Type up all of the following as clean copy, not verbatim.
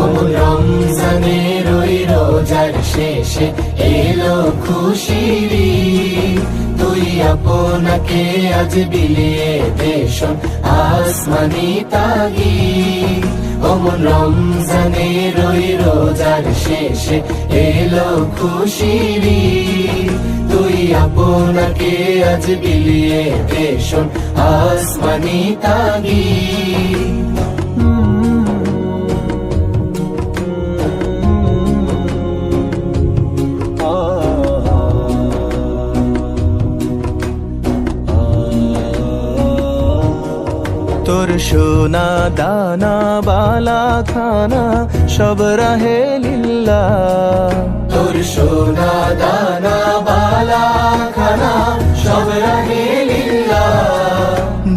অমন রমজানের ওই রোজার শেষে এলো খুশির ঈদ। তুই আপনাকে আজ বিলিয়ে দে শোন আসমানি তাগিদ। অমন রমজানের ওই রোজার শেষে এলো খুশির ঈদ। তুই আপনাকে আজ বিলিয়ে দে শোন আসমানি তাগিদ। তোর সোনা দানা বালা খানা সব রাহে লিল্লাহ। তোর সোনা দানা বালা খানা সব রাহে লিল্লাহ।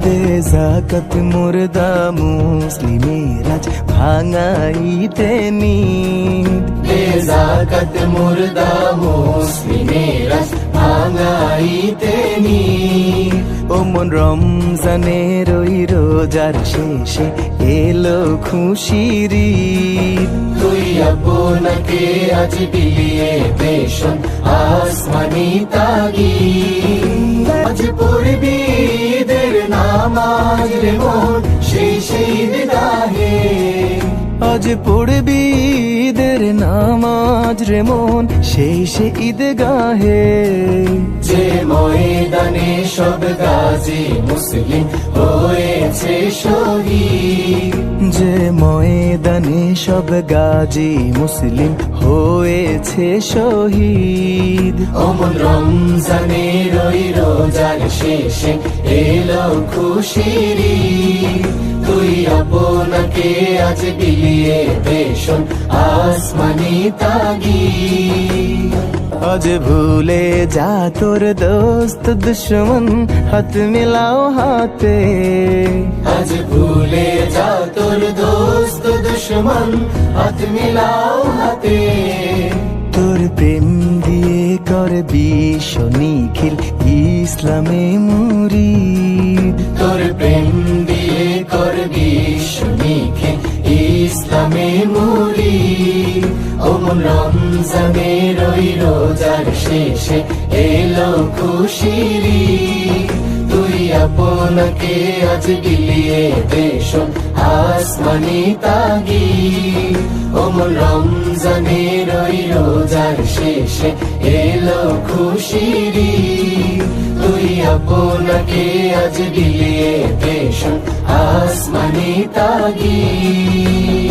দে যাকাত মুর্দা মুসলিমের আজ ভাঙাইতে নিদ। দে যাকাত মুর্দা মুসলিমের আজ ভাঙাইতে নিদ। ওমন রমজানের ওই রোজার শেষে এলো খুশির ঈদ। তুই আপনাকে আজ বিলিয়ে দে শোন আসমানি তাগিদ। আজ পড়বি ঈদের নামাজ রে মন সেই ঈদগাহে। আজ পড়বি ঈদের নামাজ রে মন সেই ঈদগাহে। যে ময়দানে সব গাজী মুসলিম হয়েছে শহীদ। যে ময়দানে সব গাজী মুসলিম হয়েছে শহীদ। অমন রমজানের ওই রোজার শেষে এলো খুশির ঈদ। তুই আপনাকে আজ বিলিয়ে দে শোন আসমানি তাগিদ। আজ ভুলে যা তোর দোস্ত দুশ্মন হাত মিলাও হাতে। আজ ভুলে যা তোর দোস্ত দুশ্মন হাত মিলাও হাতে। তোর প্রেম দিয়ে কর বিশ্ব নিখিল ইসলামে মুরিদ। তোর প্রেম দিয়ে কর বিশ্ব নিখিল ইসলামে মুরিদ। অমন রমজানের ওই রোজার শেষে এলো খুশির ঈদ। তুই আপনাকে আজ বিলিয়ে দে শোন আসমানি তাগিদ। অমন রমজানের ওই রোজার শেষে এলো খুশির ঈদ। তুই আপনাকে আজ বিলিয়ে দে শোন আসমানি তাগিদ।